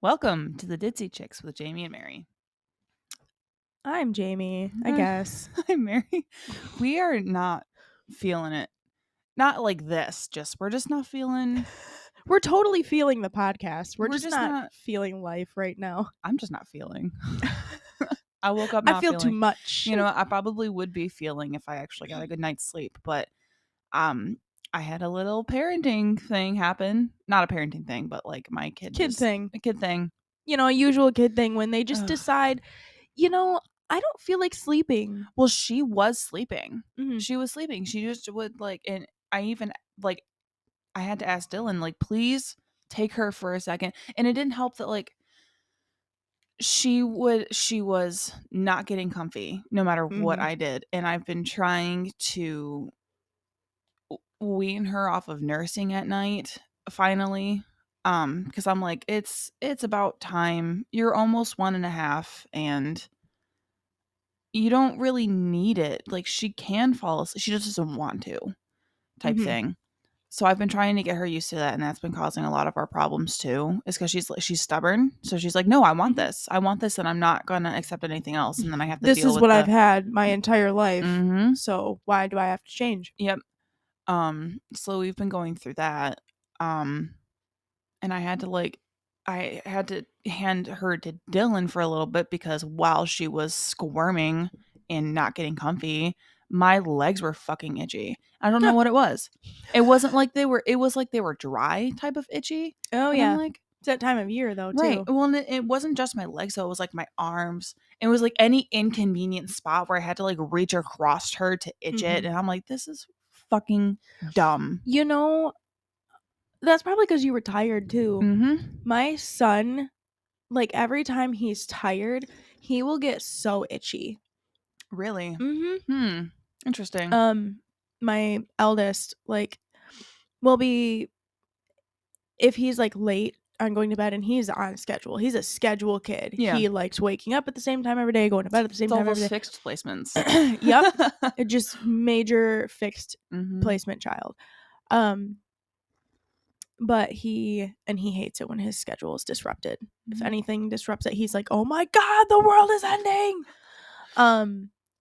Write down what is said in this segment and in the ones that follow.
Welcome to the Ditzy Chicks with Jamie and Mary. I'm Jamie, I guess. Hi, Mary. We are not feeling it. Not like this, we're just not feeling. We're totally feeling the podcast. We're We're just just not not. feeling life right now. I'm just not feeling. I woke up I not feel too feeling. much. I probably would be feeling if I actually got a good night's sleep, but I had a little parenting thing happen. Not a parenting thing, but like my kid Kid thing. a kid thing. A usual kid thing when they just Ugh. decide, I don't feel like sleeping. Well, she was sleeping. Mhm. She was sleeping. She just would and I even I had to ask Dylan, please take her for a second. And it didn't help that she was not getting comfy no matter what Mhm. I did. And I've been trying to wean her off of nursing at night finally. Because I'm like, it's about time. You're almost 1.5 and you don't really need it. Like she can fall asleep. She just doesn't want to type Mhm. thing. So I've been trying to get her used to that, and that's been causing a lot of our problems too. Is because she's stubborn, so she's like, "No, I want Mhm. this. I want this, and I'm not gonna accept anything else." And then I have to This deal is with what I've the. had my entire life. Mm-hmm. So why do I have to change? Yep. So we've been going through that. And I had to hand her to Dylan for a little bit because while she was squirming and not getting comfy, my legs were fucking itchy. I don't know what it was. It wasn't like it was like they were dry type of itchy. Oh And I'm yeah. like, It's that time of year though right. too. Well, and it wasn't just my legs, though. It was like my arms. It was like any inconvenient spot where I had to reach across her to itch it. Mhm. And I'm like, this is fucking dumb. That's probably because you were tired too. Mm-hmm. My son, every time he's tired, he will get so itchy. Really? Mhm. Interesting. My eldest, will be if he's late on going to bed and he's on schedule. He's a schedule kid. Yeah. He likes waking up at the same time every day, going to bed at the same It's all time those every fixed placements. day. Yep. It just major fixed Mhm. placement child. Um but he hates it when his schedule is disrupted. If Mhm. anything disrupts it, he's like, "Oh my god, the world is ending."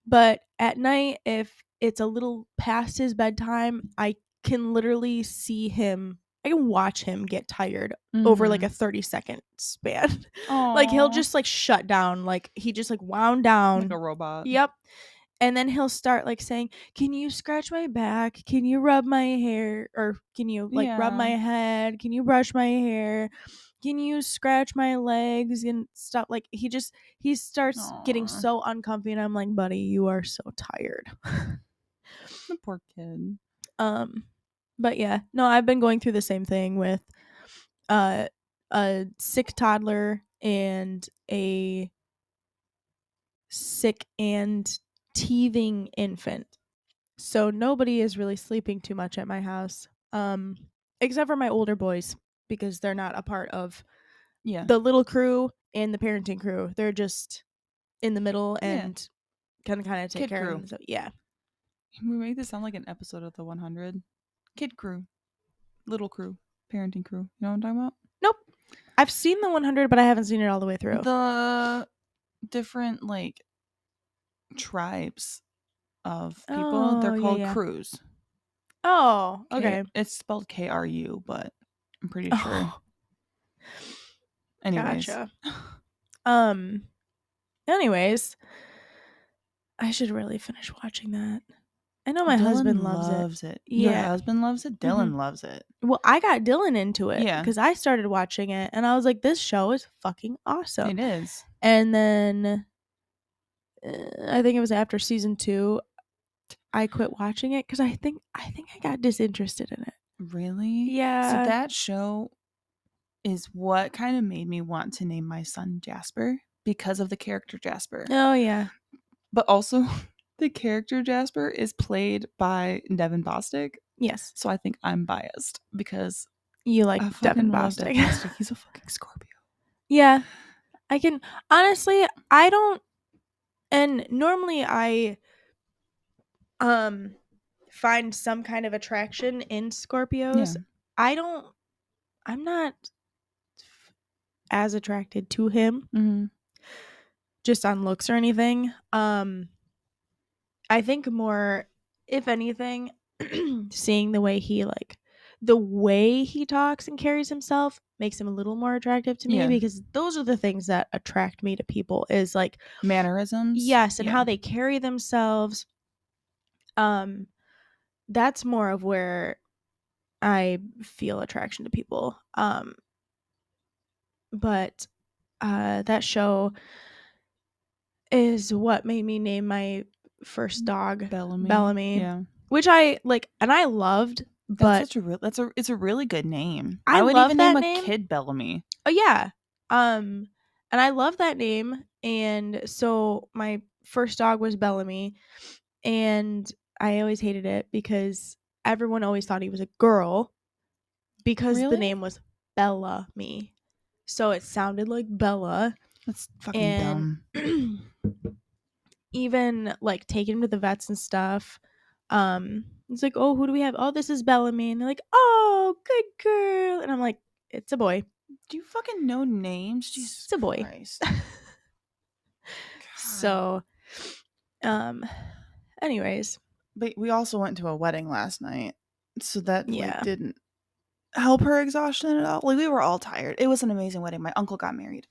But at night, if it's a little past his bedtime, I can literally see him. I can watch him get tired over a Mhm. 30-second span. He'll Aw. just shut down. He just wound down. Like a robot. Yep. And then he'll start saying, "Can you scratch my back? Can you rub my hair? Or can you rub my Yeah. head? Can you brush my hair? Can you scratch my legs?" And stuff. He starts getting Aw. so uncomfy, and I'm like, "Buddy, you are so tired." The poor kid. um but yeah, no, I've been going through the same thing with uh a sick toddler and a sick and teething infant. So nobody is really sleeping too much at my house. Except for my older boys, because they're not a part of Yeah. the little crew and the parenting crew. They're just in the middle Yeah. and can kind of take Kid care of crew. them. So yeah. We made this sound like an episode of the 100. Kid crew. Little crew. Parenting crew. You know what I'm talking about? Nope. I've seen the 100, but I haven't seen it all the way through. The different tribes of people, they're Oh, yeah, called yeah. crews. Oh, okay. It's spelled KRU, but I'm pretty sure. Oh, Anyways. gotcha. Anyways, I should really finish watching that. I know my husband loves it. Your Yeah. husband loves it? Mhm. Dylan loves it. Well, I got Dylan into it Yeah, because I started watching it and I was like, this show is fucking awesome. it is. And then I think it was after season 2, I quit watching it because I think I got disinterested in it. Really? So Yeah. that show is what kind of made me want to name my son Jasper because of the character Jasper. Oh, yeah. But also, the character Jasper is played by Devin Bostic. Yes. So I think I'm biased because You like I Devin fucking love Devin Bostic. Bostic. He's a fucking Scorpio. Yeah. I can honestly, I don't, and normally I find some kind of attraction in Scorpios. Yeah. I'm not as attracted to him Mhm. just on looks or anything. I think more, if anything, seeing the way he talks and carries himself makes him a little more attractive to me, Yeah. because those are the things that attract me to people, is like, Mannerisms? yes, and Yeah. how they carry themselves. Um that's more of where I feel attraction to people. But that show is what made me name my first dog Bellamy. Bellamy, Yeah. which I like and I loved, That's but such a real that's a it's a really good name. I I would love even name that a name. kid Bellamy. Oh yeah. Um and I love that name, and so my first dog was Bellamy, and I always hated it because everyone always thought he was a girl because the Really? name was Bellamy. So it sounded like Bella, That's fucking and dumb. even like taking him to the vets and stuff. It's like, oh, who do we have? Oh, this is Bellamy, and they're like, oh, good girl, and I'm like, it's a boy, Do you fucking know names? Jesus it's a boy. Christ. God. So, um, anyways, But we also went to a wedding last night. So that like yeah. didn't help her exhaustion at all. Like we were all tired. It was an amazing wedding. My uncle got married.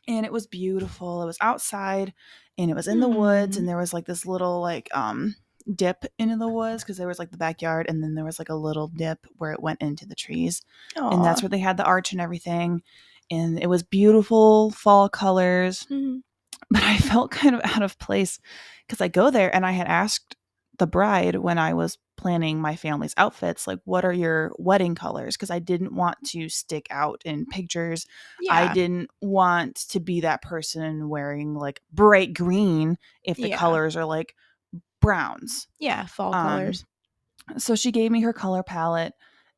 And it was beautiful. It was outside and it was in the woods Hmm. and there was like this little like dip into the woods because there was like the backyard and then there was like a little dip where it went into the trees. And that's Aw. where they had the arch and everything. And it was beautiful fall colors. Hmm. But I felt kind of out of place because I go there and I had asked the bride when I was planning my family's outfits, like, what are your wedding colors? Because I didn't want to stick out in pictures. I Yeah. didn't want to be that person wearing like bright green if the Yeah. colors are like browns. Yeah. Fall Um, colors. so she gave me her color palette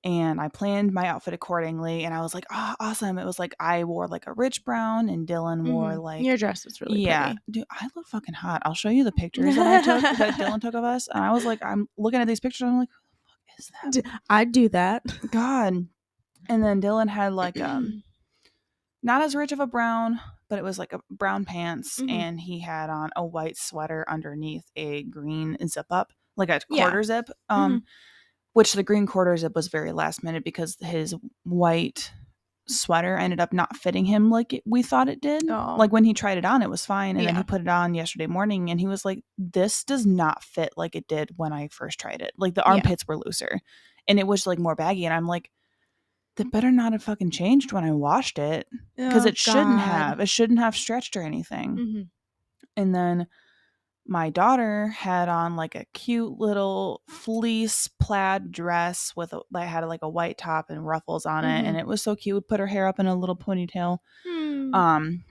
and I planned my outfit accordingly. And I was like, oh, awesome. It was like I wore like a rich brown and Dylan wore Your like, dress was really yeah, pretty. dude, I look fucking hot. I'll show you the pictures that I took that Dylan took of us. And I was like, I'm looking at these pictures. And I'm like, who the fuck is I'd do that. that? God. And then Dylan had like not as rich of a brown, but it was like a brown pants, Hmm. and he had on a white sweater underneath a green zip up, like a Yeah. quarter zip. Hmm. Which the green quarter zip was very last minute because his white sweater ended up not fitting him like we thought it did. Oh. Like when he tried it on, it was fine. And then he Yeah. put it on yesterday morning and he was like, this does not fit like it did when I first tried it. Like the Yeah. armpits were looser and it was like more baggy. And I'm like, that better not have fucking changed when I washed it because Oh it shouldn't God. have. It shouldn't have stretched or anything. Hmm. And then my daughter had on like a cute little fleece plaid dress with that had like a white top and ruffles on it, and Hmm. it was so cute. We put her hair up in a little ponytail, Hmm. um,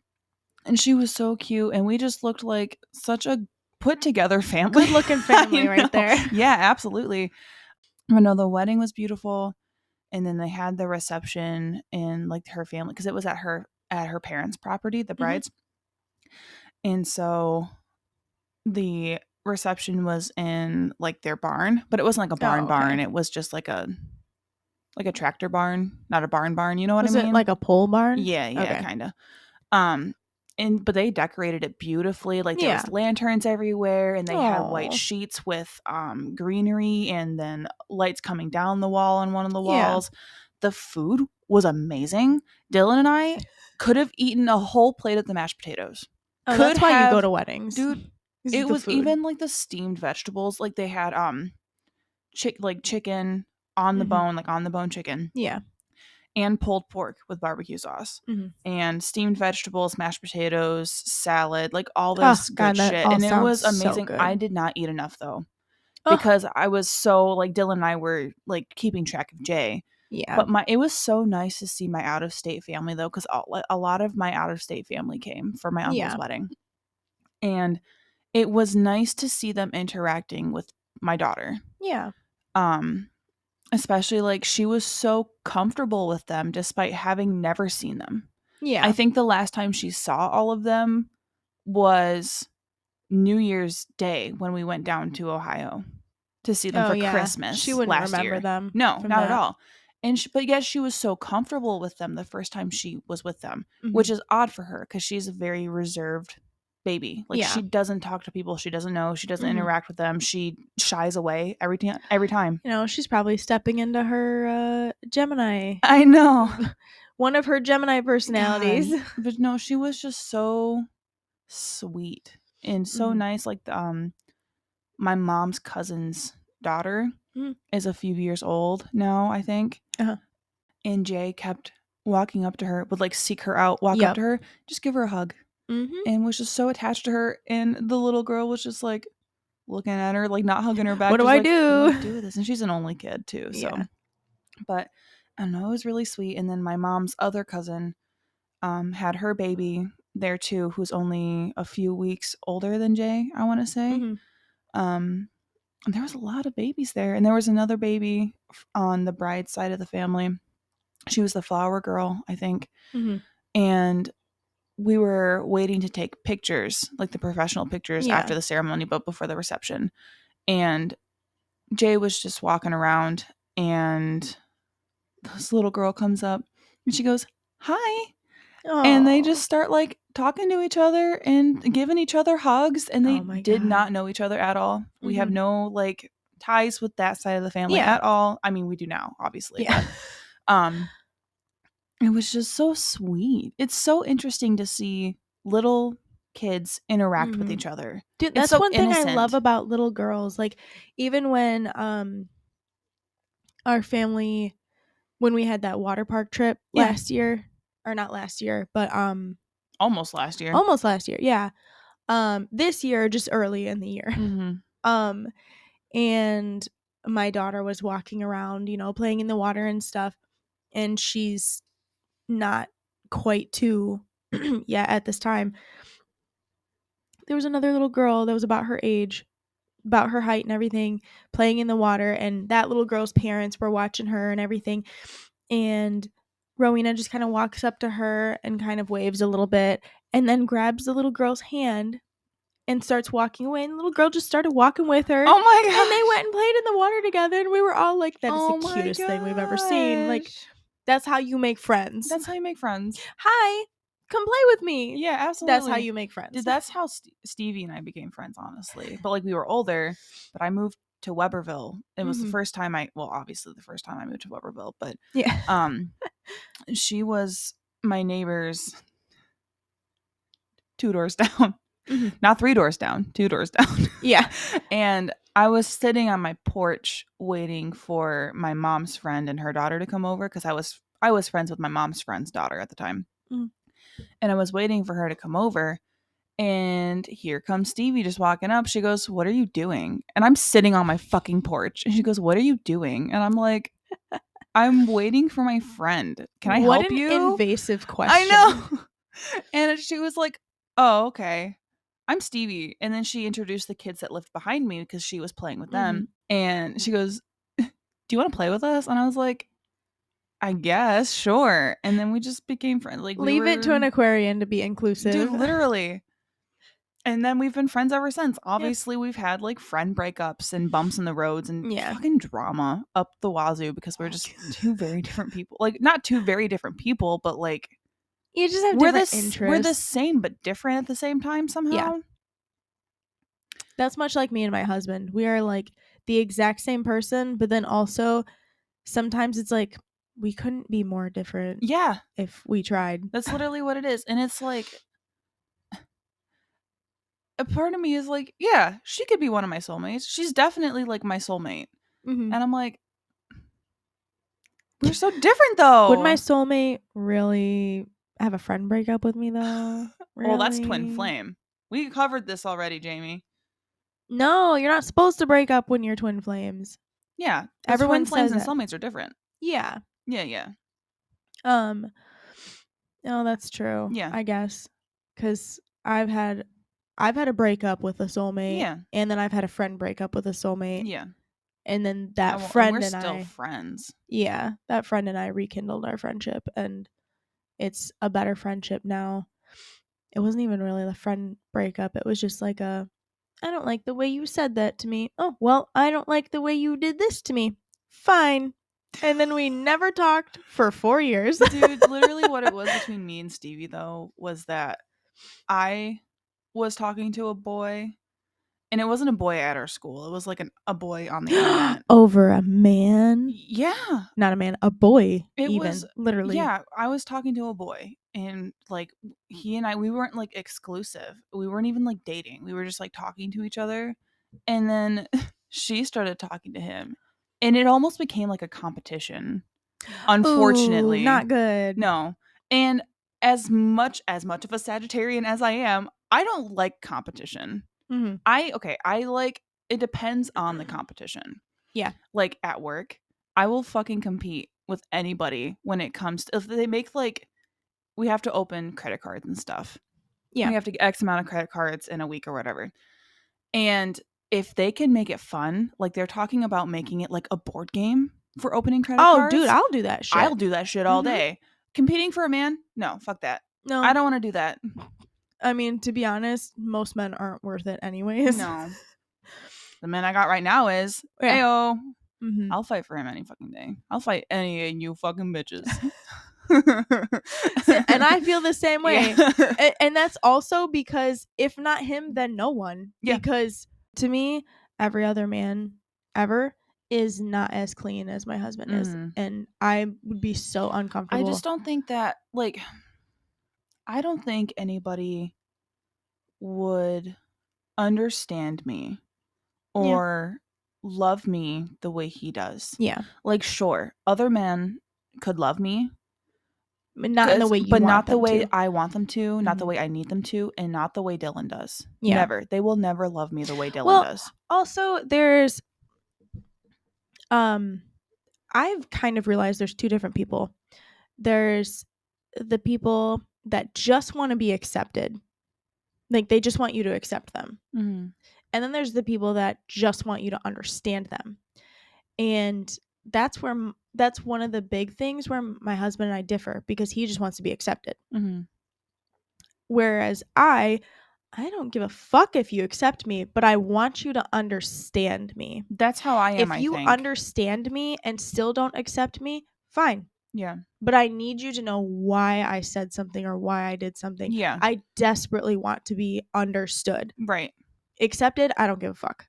and she was so cute, and we just looked like such a put together family. Good looking I family right know, there. yeah, absolutely. I know the wedding was beautiful, and then they had the reception in like her family because it was at her parents' property, the Hmm. brides, and so the reception was in like their barn, but it wasn't like a Oh, barn. okay. It was just like a tractor barn, not a barn, you know what I Was it mean? like a pole barn? Yeah, yeah, Okay. kind of. Um but they decorated it beautifully. Like there Yeah. was lanterns everywhere and they had white Oh. sheets with greenery and then lights coming down the wall on one of the Yeah. walls. The food was amazing. Dylan and I could have eaten a whole plate of the mashed potatoes. Oh, Could that's why you go have, to weddings. dude, This is it the was food. even like the steamed vegetables. Like they had chicken on the Hmm. bone, like on the bone chicken, Yeah. and pulled pork with barbecue sauce. Hmm. And steamed vegetables, mashed potatoes, salad, like all Oh this God, good that shit. all And it sounds was so amazing. I good. did not eat enough though, Oh. because I was so like Dylan and I were like keeping track of Jay. Yeah. But it was so nice to see my out of state family though, because a lot of my out of state family came for my uncle's Yeah. wedding. And it was nice to see them interacting with my daughter. Yeah. Um, Especially like she was so comfortable with them despite having never seen them. I Yeah. think the last time she saw all of them was New Year's Day when we went down to Ohio to see them Oh for yeah. She Christmas wouldn't last remember year. them No, from not at that. all. And but yet she was so comfortable with them the first time she was with them, which Mhm. is odd for her because she's a very reserved baby. Like Yeah. she doesn't talk to people she doesn't know. She doesn't Mhm. interact with them. She shies away every time. Every time. You know, she's probably stepping into her Gemini, I know. one of her Gemini personalities. God, but no, she was just so sweet and so Mhm. nice. Like my mom's cousin's daughter Mhm. is a few years old now, I think. Uh-huh. And Jay kept walking up to her, would like seek her out, walk up Yep. to her, just give her a hug, Mhm. and was just so attached to her. And the little girl was just like looking at her, like not hugging her What back, do just I like, what do I do? do with this? And she's an only kid too, so. Yeah. But I don't know, it was really sweet. And then my mom's other cousin had her baby there too, who's only a few weeks older than Jay, I want to say. Mhm. Um, there was a lot of babies there, and there was another baby on the bride's side of the family. She was the flower girl, I think, Mhm. and we were waiting to take pictures, like the professional pictures Yeah. after the ceremony, but before the reception. And Jay was just walking around, and this little girl comes up, and she goes, "Hi." And they just Oh. start like talking to each other and giving each other hugs, and they Oh my did god. not know each other at all. We have Mhm. no like ties with that side of the family Yeah. at all. I mean, we do now, obviously, Yeah. but um it was just so sweet. It's so interesting to see little kids interact with Mhm. each other. Dude, It's that's so one thing I love innocent. about little girls. Like, even when our family, when we had that water park trip Yeah, last year, or not last year, but almost last year. almost last year. Yeah. This year, just early in the year. Mhm. Um and my daughter was walking around, playing in the water and stuff, and she's not quite 2 yet at this time. There was another little girl that was about her age, about her height and everything, playing in the water, and that little girl's parents were watching her and everything. And Rowena just kind of walks up to her and kind of waves a little bit, and then grabs the little girl's hand and starts walking away. And the little girl just started walking with her, Oh my and they gosh. went and played in the water together. And we were all like, that is the Oh my cutest thing we've ever seen. Like, gosh. that's how you make friends. That's how you make friends. Hi, come play with me. Yeah, That's how absolutely. you make friends. Dude, that's how Stevie and I became friends, honestly. But like we were older, but I moved to Weberville. It was the Mhm. first time well, obviously the first time I moved to Weberville, but Yeah. um she was my neighbor's 2 doors down. Mhm. Not 3 doors down, 2 doors down. Yeah. And I was sitting on my porch waiting for my mom's friend and her daughter to come over because I was friends with my mom's friend's daughter at the time. Mhm. And I was waiting for her to come over. And here comes Stevie just walking up. She goes, "What are you doing?" And I'm sitting on my fucking porch. And she goes, "What are you doing?" And I'm like, "I'm waiting for my friend. Can I What help an you?" invasive I question. know. And she was like, "Oh, okay. I'm Stevie." And then she introduced the kids that lived behind me because she was playing with Mhm. them. And she goes, "Do you want to play with us?" And I was like, "I guess, sure." And then we just became friends. Like we Leave it to were, an Aquarian to be dude, inclusive. literally. And then we've been friends ever since. Yeah. Obviously, we've had like friend breakups and bumps in the roads and Yeah. fucking drama up the wazoo because we're Oh, just dude. two very different people. Like not two very different people, but like You just have we're different the interests. same but different at the same time Yeah. somehow. That's much like me and my husband. We are like the exact same person, but then also sometimes it's like we couldn't be more different Yeah, if we tried. that's literally what it is. And it's like a part of me is like, yeah, she could be one of my soulmates. She's definitely like my soulmate. Mhm. And I'm like, we're so different Would my though. soulmate really have a friend break up with me though? Well, that's twin Really? flame. We covered this already, Jamie. No, you're not supposed to break up when you're twin flames. Yeah, because twin Everyone flames says and that. soulmates are different. Yeah. Yeah, yeah, Um, no, that's true, yeah, I guess. Cuz I've had a breakup with a soulmate, yeah, and then I've had a friend break up with a soulmate, yeah. and then that And we're friend and still I, friends. yeah, that friend and I rekindled our friendship, and it's a better friendship now. It wasn't even really the friend breakup. It was just like I don't like the way you said that to me. Oh, well, I don't like the way you did this to me. Fine. And then we never talked for 4 years. Dude, literally what it was between me and Stevie, though, was that I was talking to a boy, and it wasn't a boy at our school. It was like a boy on the internet. Over a man? Yeah. Not a man, a boy, It even, was, literally. yeah, I was talking to a boy, and like he and I, we weren't like exclusive. We weren't even like dating. We were just like talking to each other. And then she started talking to him, and it almost became like a competition. Ooh, Unfortunately. not good. No. And as much of a Sagittarian as I am, I don't like competition. Mhm. I like, it depends on the competition. Yeah. Like at work, I will fucking compete with anybody when it comes to, if they make like, we have to open credit cards and stuff. Yeah. We have to get X amount of credit cards in a week or whatever. And if they can make it fun, like they're talking about making it like a board game for opening credit Oh, dude, cards, I'll do that shit. I'll do that shit all Mhm. day. Competing for a man? No, fuck that. No. I don't want to do that. I mean, to be honest, most men aren't worth it anyways. No. The man I got right now is, Yeah. ayo, Mhm. I'll fight for him any fucking day. I'll fight any of you fucking bitches. And I feel the same way. Yeah. And that's also because if not him, then no one. Yeah. Because to me, every other man ever is not as clean as my husband is. Mhm. And I would be so I uncomfortable. just don't think that, like, I don't think anybody would understand me or love me the way he does. Yeah. Like, sure, other men could love me, Not in the way you but want not the them way to. I want them to, not the Mhm. way I need them to, and not the way Dylan does. Yeah. Never. They will never love me the way Dylan Well, does. also there's I've kind of realized there's two different people. There's the people that just want to be accepted. Like they just want you to accept them. Mhm. And then there's the people that just want you to understand them. And that's where that's one of the big things where my husband and I differ because he just wants to be accepted. Mhm. Whereas I don't give a fuck if you accept me, but I want you to understand me. That's how I am, If I you think. understand me and still don't accept me, fine. Yeah. But I need you to know why I said something or why I did something. Yeah. I desperately want to be understood. Right. Accepted, I don't give a fuck.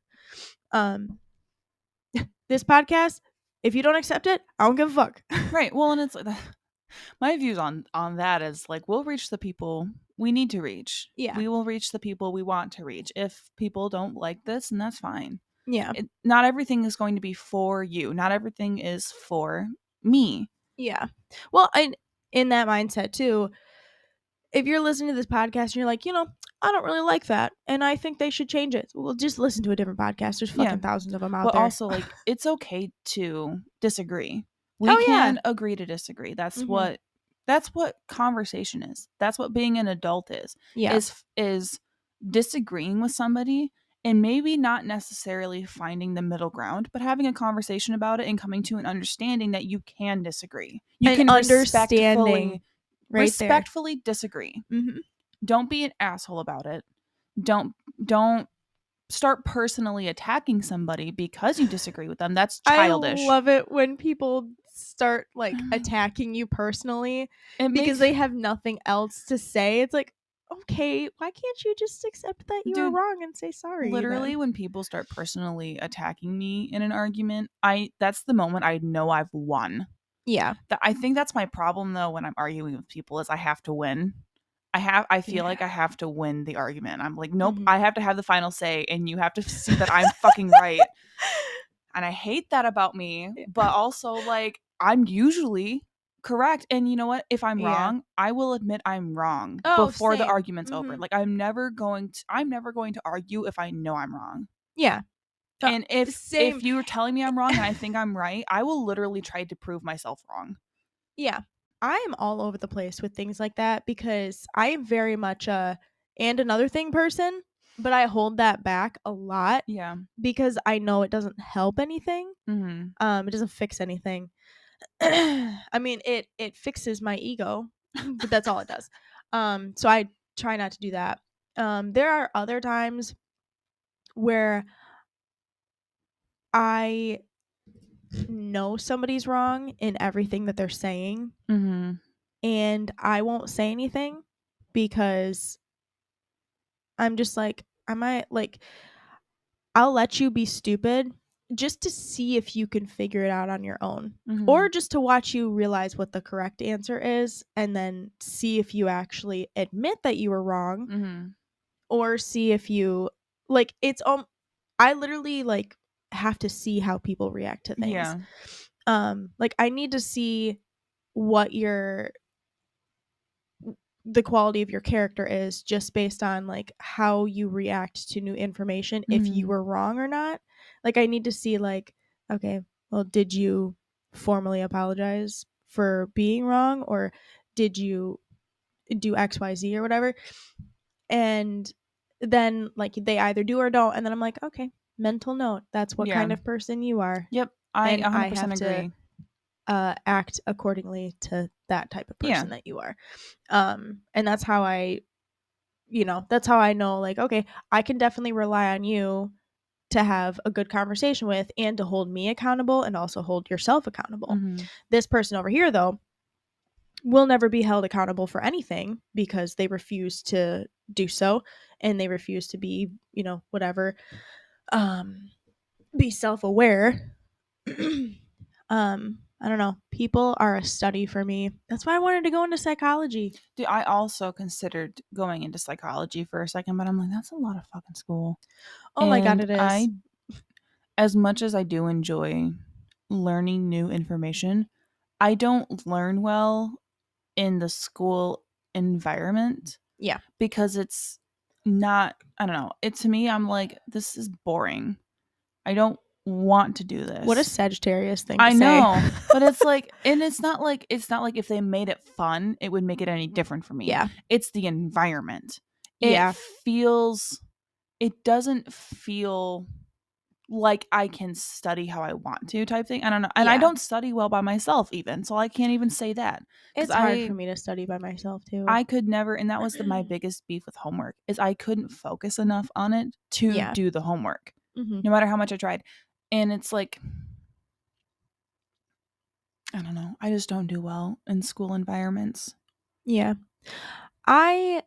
This podcast, if you don't accept it, I don't give a fuck. Right. Well, and it's like my views on that is like, we'll reach the people we need to reach. Yeah. We will reach the people we want to reach. If people don't like this, and that's fine. Yeah. Not everything is going to be for you. Not everything is for me. Yeah. Well, in that mindset too, if you're listening to this podcast and you're like, I don't really like that, and I think they should change it. Well, just listen to a different podcast. There's fucking thousands of them out But there. also, like, it's okay to disagree. We Oh, yeah. can agree to disagree. That's Mhm. what conversation is. That's what being an adult is. Yeah. Is disagreeing with somebody and maybe not necessarily finding the middle ground, but having a conversation about it and coming to an understanding that you can disagree. You An can understanding respectfully disagree. Mhm. Don't be an asshole about it. Don't start personally attacking somebody because you disagree with them. That's childish. I love it when people start like attacking you personally because they have nothing else to say. It's like, okay, why can't you just accept that you were wrong and say sorry? Literally, then? when people start personally attacking me in an argument, that's the moment I know I've won. Yeah. I think that's my problem though when I'm arguing with people is I have to win. I feel like I have to win the argument. I'm like, nope, I have to have the final say and you have to see that I'm fucking right. And I hate that about me, but also like I'm usually correct. And you know what? If I'm wrong, I will admit I'm wrong before the argument's over. Like I'm never going to argue if I know I'm wrong. Yeah. And if you're telling me I'm wrong and I think I'm right, I will literally try to prove myself wrong. Yeah. I am all over the place with things like that because I am very much a and another thing person, but I hold that back a lot. Yeah. Because I know it doesn't help anything. Mm-hmm. It doesn't fix anything. I mean, it fixes my ego, but that's all it does. So I try not to do that. There are other times where I know somebody's wrong in everything that they're saying, Mhm. and I won't say anything because I'm just like, I might like, I'll let you be stupid just to see if you can figure it out on your own. Or Mhm. just to watch you realize what the correct answer is and then see if you actually admit that you were wrong, Mhm. or see if you like it's I literally like have to see how people react to things. Yeah. Like I need to see what your the quality of your character is just based on like how you react to new information, if you Mhm. were wrong or not. Like I need to see like, okay, well, did you formally apologize for being wrong, or did you do XYZ or whatever? And then like they either do or don't, and then I'm like, okay, mental note, that's what Yeah. kind of person you are, Yep. I and I 100% have to agree. act accordingly to that type of Yeah. person that you are. And that's how I, that's how I know, like, okay, I can definitely rely on you to have a good conversation with and to hold me accountable and also hold yourself accountable. Mhm. This person over here, though, will never be held accountable for anything because they refuse to do so, and they refuse to be, whatever, um, be self aware. I don't know. People are a study for me. That's why I wanted to go into psychology. Dude, I also considered going into psychology for a second, but I'm like, that's a lot of fucking school. Oh my God, And it is. I, as much as I do enjoy learning new information, I don't learn well in the school environment Yeah. because it's not, I don't know. It to me, I'm like, this is boring. I don't want to do What a this. Sagittarius thing to I say. know, but it's like, and it's not like if they made it fun, it would make it any different for me. Yeah. It's the environment. It Yeah. feels it doesn't feel like I can study how I want to type thing. I don't know. And I Yeah. don't study well by myself even. So I can't even say that cuz It's hard for me to study by myself too. I could never, and that was my biggest beef with homework is I couldn't focus enough on it to Yeah. do the homework Hmm. no matter how much I tried. And it's like I don't know. I just don't do well in school environments. Yeah. I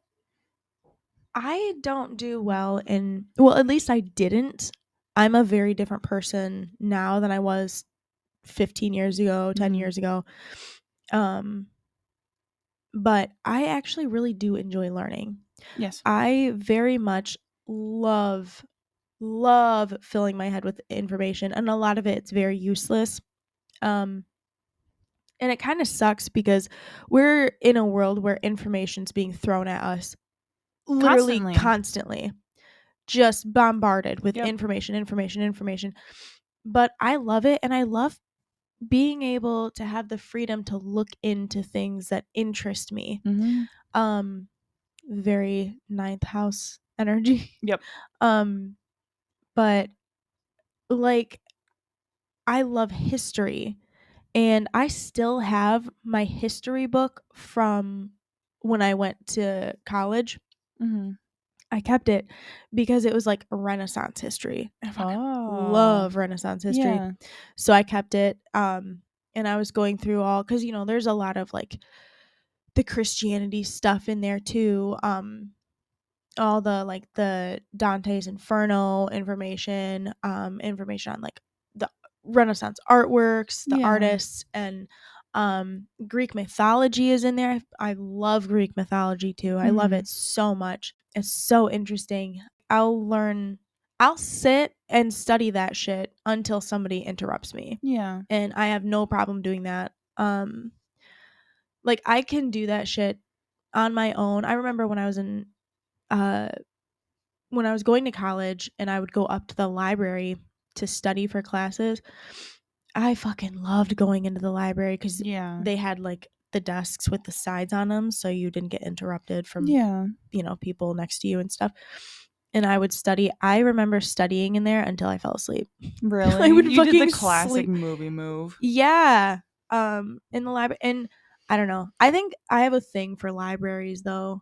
I don't do well in, well, at least I didn't. I'm a very different person now than I was 15 years ago, 10 Mhm. years ago. Um but I actually really do enjoy learning. Yes. I very much love filling my head with information, and a lot of it's very useless. Um and it kind of sucks because we're in a world where information's being thrown at us literally Constantly. constantly, just bombarded with Yep. information, information, information. But I love it, and I love being able to have the freedom to look into things that interest me. Mhm. Um very ninth house energy. Yep. um but like I love history, and I still have my history book from when I went to college. Mhm. I kept it because it was like Renaissance history. I fucking Oh. love Renaissance history. Yeah. So I kept it. And I was going through all, because there's a lot of like the Christianity stuff in there too. All the like the Dante's Inferno information, information on like the Renaissance artworks, the Yeah. artists, and Greek mythology is in there. I love Greek mythology too. I love Mhm. it so much. It's so interesting. I'll sit and study that shit until somebody interrupts me. Yeah. And I have no problem doing that. Like I can do that shit on my own. I remember uh when I was going to college and I would go up to the library to study for classes, I fucking loved going into the library because Yeah. they had like the desks with the sides on them so you didn't get interrupted from, Yeah. people next to you and stuff. And I would study. I remember studying in there until I fell asleep. I Really? would You did the fucking classic sleep. movie move. Yeah. In the library. And I don't know. I think I have a thing for libraries though.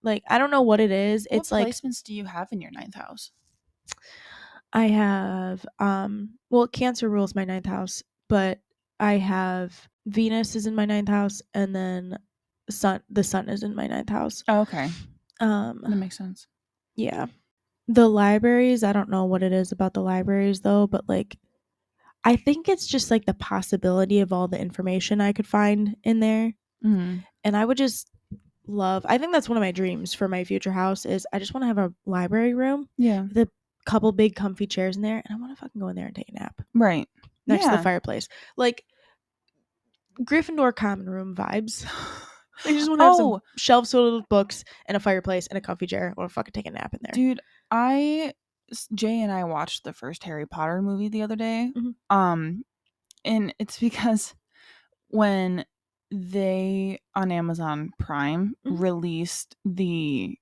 Like, I don't know what it is. What It's like placements do you have in your ninth house? I have, well, Cancer rules my ninth house. but I have Venus is in my 9th house, and then the sun is in my 9th house. Oh, okay. Um, That makes sense. yeah. The libraries, I don't know what it is about the libraries though, but like I think it's just like the possibility of all the information I could find in there. Mm. And I would just I think that's one of my dreams for my future house is I just want to have a library room Yeah. with a couple big comfy chairs in there, and I want to fucking go in there and take a nap Right. next to the Yeah. fireplace. Like Gryffindor common room vibes. I just want to have some Oh, shelves filled with books and a fireplace and a comfy chair. I want to fucking take a nap in there. dude, Jay and I watched the first Harry Potter movie the other day. Mhm. And it's because when they on Amazon Prime Mhm. released the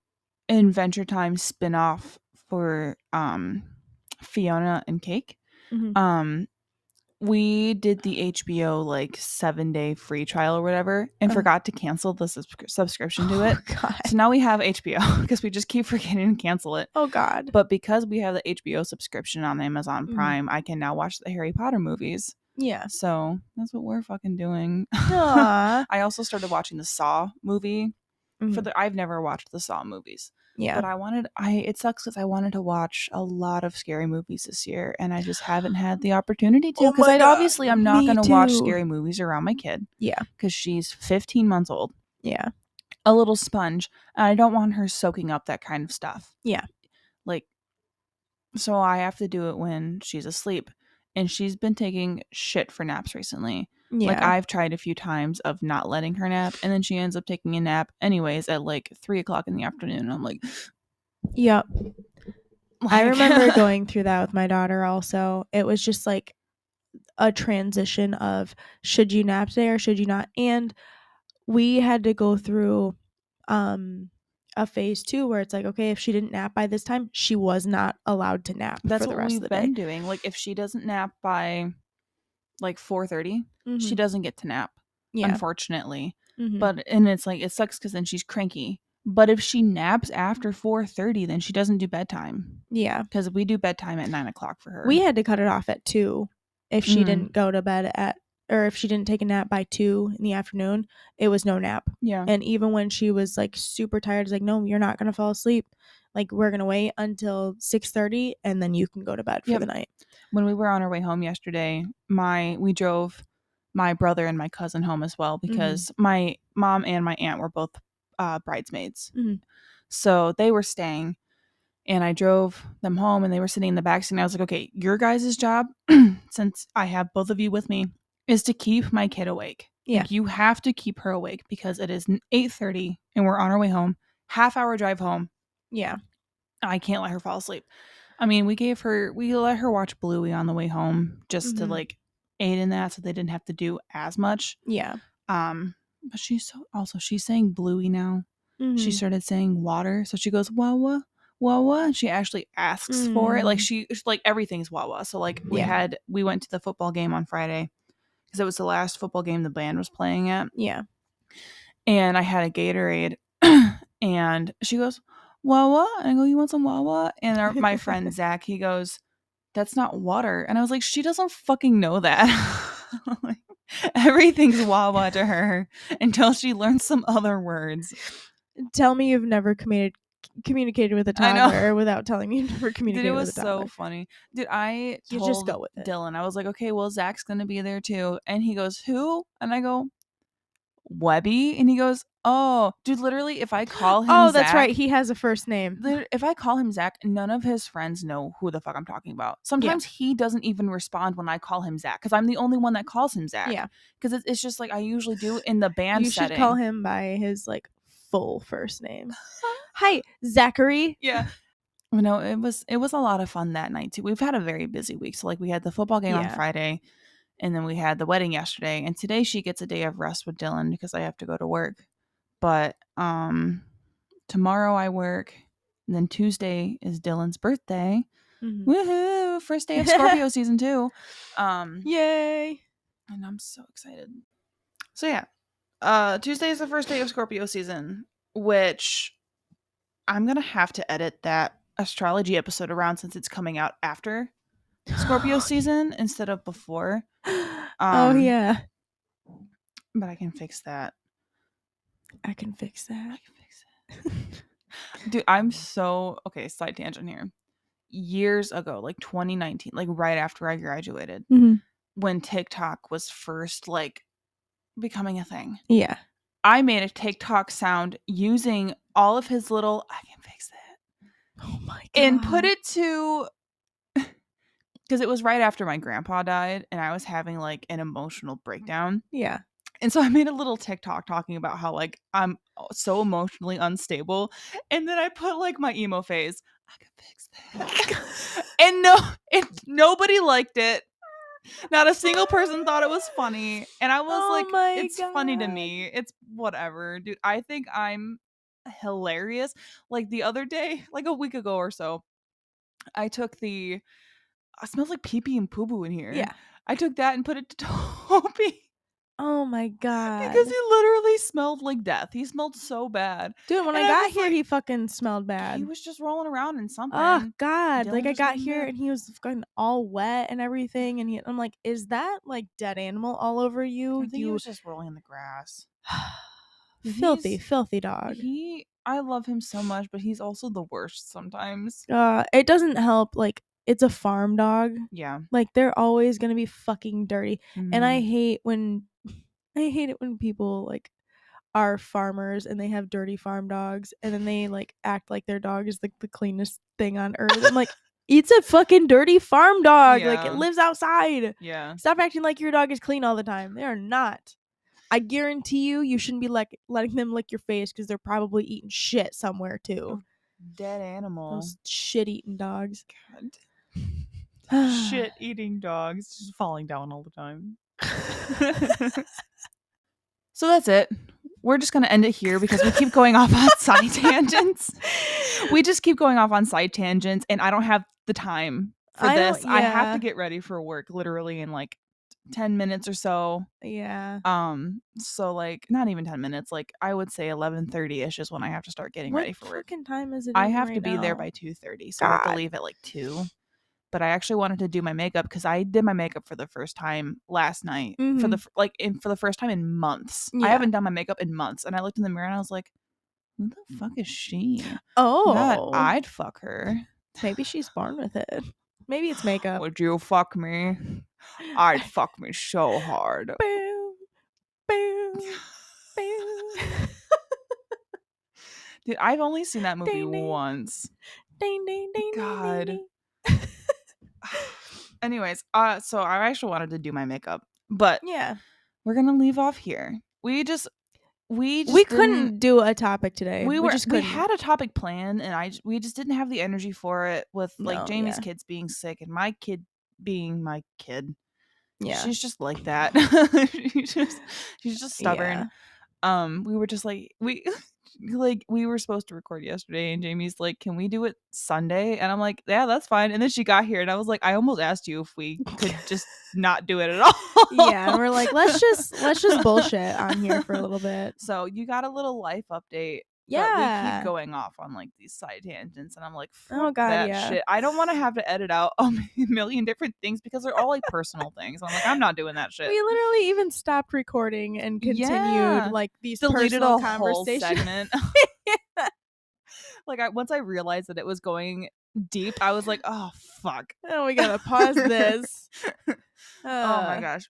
Adventure Time spin-off for Fiona and Cake, Mhm. um we did the HBO like 7-day free trial or whatever and forgot to cancel the subscription to it. Oh god. So now we have HBO because we just keep forgetting to cancel it. Oh god. But because we have the HBO subscription on Amazon Mhm. Prime, I can now watch the Harry Potter movies. Yeah. So that's what we're fucking doing. Aw. I also started watching the Saw movie. Mhm. I've never watched the Saw movies. Yeah. But it sucks because I wanted to watch a lot of scary movies this year and I just haven't had the opportunity to Oh because my god. I'm not Me going to watch too. scary movies around my kid Yeah. because she's 15 months old, Yeah. a little sponge, and I don't want her soaking up that kind of stuff. Yeah. Like, so I have to do it when she's asleep, and she's been taking shit for naps recently. Like, Yeah. I've tried a few times of not letting her nap, and then she ends up taking a nap anyways at like 3 o'clock in the afternoon. I'm like, Yep. I like remember going through that with my daughter also. It was just like a transition of should you nap today or should you not? And we had to go through a phase 2 where it's like, okay, if she didn't nap by this time, she was not allowed to nap that's for the what rest of we've the day. been doing. Like, if she doesn't nap by like 4:30, she Mhm. doesn't get to nap, Yeah. unfortunately. Mhm. But and it's like it sucks because then she's cranky. But if she naps after 4:30, then she doesn't do bedtime Yeah. because we do bedtime at 9 o'clock for her. We had to cut it off at 2 if she didn't go to bed or if she didn't take a nap by 2 in the afternoon, it was no nap. Yeah. And even when she was like super tired, it's like, no, you're not gonna fall asleep. Like we're gonna wait until 6:30 and then you can go to bed for Yep. the night. When we were on our way home yesterday, we drove my brother and my cousin home as well because my mom and my aunt were both bridesmaids. Mhm. So they were staying, and I drove them home, and they were sitting in the back seat. And I was like, okay, your guys' job, since I have both of you with me, is to keep my kid awake. Yeah. Like, you have to keep her awake because it is 8:30 and we're on our way home. Half-hour drive home. Yeah. I can't let her fall asleep. I mean, we let her watch Bluey on the way home just to like aid in that so they didn't have to do as much. Yeah. But she's saying Bluey now. She Mhm. started saying water. So she goes, Wawa, Wawa. And she actually asks for it. Like like everything's Wawa. So like we went to the football game on Friday because it was the last football game the band was playing at. Yeah. And I had a Gatorade and she goes, Wawa. And I go, you want some Wawa? And my friend Zach, he goes, that's not water. And I was like, she doesn't fucking know that. Like, everything's Wawa to her until she learns some other words. Tell me you've never communicated with a toddler without telling me you've never Dude, communicated it with was a toddler. so funny. Dude, I You told just go with it. Dylan, I was like, okay, well, Zach's going to be there too. And he goes, who? And I go, Webby. And he goes, oh, dude, literally, if I call him Oh, Zach, that's right. He has a first name. if I call him Zach, none of his friends know who the fuck I'm talking about. Sometimes he doesn't even respond when I call him Zach because I'm the only one that calls him Zach. Yeah. Because it's just like I usually do in the band You setting. should call him by his like full first name. Hi, Zachary. Yeah. You know, it was a lot of fun that night too. We've had a very busy week. So like we had the football game on Friday, and then we had the wedding yesterday, and today she gets a day of rest with Dylan because I have to go to work. But tomorrow I work, and then Tuesday is Dylan's birthday. Woohoo! First day of Scorpio season 2. Yay! And I'm so excited. So yeah, Tuesday is the first day of Scorpio season, which I'm gonna have to edit that astrology episode around since it's coming out after Scorpio season instead of before. Oh Um, yeah. but I can fix that. I can fix I that. can fix it. Dude, I'm so okay, side tangent here. Years ago, like 2019, like right after I graduated, Mhm. when TikTok was first like becoming a thing, Yeah. I made a TikTok sound using all of his little I can fix it Oh my and put god. it to because it was right after my grandpa died and I was having like an emotional breakdown. Yeah. And so I made a little TikTok talking about how like I'm so emotionally unstable. And then I put like my emo phase. I can fix that. And nobody liked it. Not a single person thought it was funny. And I was Oh like, my it's funny to god. me. It's whatever. Dude, I think I'm hilarious. Like the other day, like a week ago or so, I took the I smells like pee pee and poo poo in here. Yeah. I took that and put it to Toby. Oh my Because god. he literally smelled like death. He smelled so bad. Dude, when And I I got was here, like, he fucking smelled he bad. was just rolling around in Oh something. god. Like Dylan I just got went in here bed. and he was fucking all wet and everything and I'm like, "Is that like dead animal all over you? I think he You was just rolling in the grass. Dude, filthy, filthy dog." I love him so much, but he's also the worst sometimes. It doesn't help like it's a farm dog. Yeah. Like they're always going to be fucking dirty. And I Mm. hate when I hate it when people like are farmers and they have dirty farm dogs and then they like act like their dog is like the cleanest thing on earth. I'm like, it's a fucking dirty farm dog. Like it Yeah. lives outside. Yeah. Stop acting like your dog is clean all the time. They are not. I guarantee you should be like letting them lick your face because they're probably eating shit somewhere too. Oh, dead animal. Those shit eating dogs. God. Shit eating dogs just falling down all the time. So that's it. We're just going to end it here because we keep going off on side tangents. We just keep going off on side tangents, and I don't have the time for this. I have to get ready for work literally in like 10 minutes or so. Yeah. So like not even 10 minutes, like I would say 11:30ish is when I have to start getting What ready for work. fucking time is it I even have to right be there now? by 2:30, so I have to God. leave at like 2. But I actually wanted to do my makeup because I did my makeup for the first time last night for Mhm. for the first time in months. I Yeah. haven't done my makeup in months, and I looked in the mirror and I was like, "Who the fuck is she? God, Oh. I'd fuck her. Maybe she's born with it. Maybe it's makeup. Would you fuck me? I'd fuck me so hard." Boom, boom, boom. Dude, I've only seen that movie Ding ding. once. Ding ding ding ding ding God. ding. Anyways, so I actually wanted to do my makeup, but Yeah. we're gonna leave off here. We just We didn't. couldn't do a topic today. We just We couldn't. had a topic plan, and we just didn't have the energy for it. With like No, Jamie's yeah. kids being sick and my kid being my kid. Yeah. She's just like that. She's just stubborn. Yeah. We were just like we were supposed to record yesterday and Jamie's like, "Can we do it Sunday?" And I'm like, "Yeah, that's fine." And then she got here and I was like, "I almost asked you if we could just not do it at Yeah, and all." we're like, let's just bullshit on here for a little bit. So you got a little life update, but we keep Yeah. going off on like these side tangents and I'm like, Oh fuck god, that yeah. shit. I don't want to have to edit out a million different things because they're all like personal things. I'm like, I'm not doing that shit. We literally even stopped recording and continued Yeah. like these Deleted personal a whole conversations. segment. Like once I realized that it was going deep, I was like, "Oh fuck." Oh, we gotta pause this. Oh my gosh.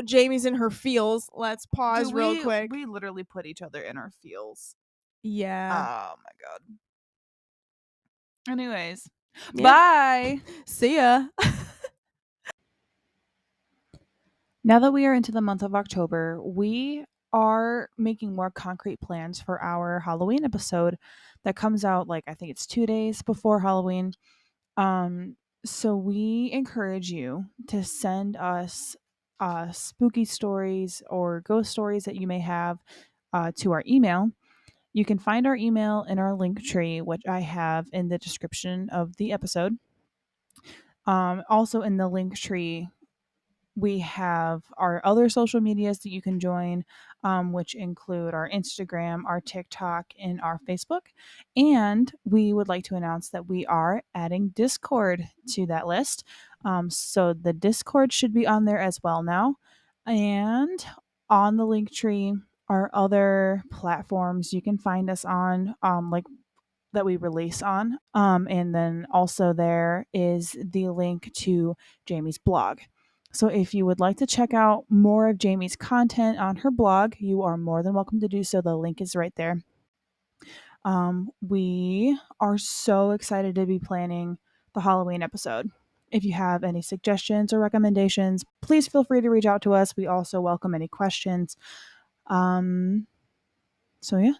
Jamie's in her feels. Let's pause real quick. We literally put each other in our feels. Yeah. Oh my god. Anyways, Yeah. bye. See ya. Now that we are into the month of October, we are making more concrete plans for our Halloween episode that comes out like I think it's 2 days before Halloween. Um so we encourage you to send us spooky stories or ghost stories that you may have to our email. You can find our email in our link tree, which I have in the description of the episode. Also in the link tree We have our other social medias that you can join, which include our Instagram, our TikTok, and our Facebook. And we would like to announce that we are adding Discord to that list. So the Discord should be on there as well now. And on the link tree are other platforms you can find us on, like that we release on. And then also there is the link to Jamie's blog. So if you would like to check out more of Jamie's content on her blog, you are more than welcome to do so. The link is right there. We are so excited to be planning the Halloween episode. If you have any suggestions or recommendations, please feel free to reach out to us. We also welcome any questions. So yeah,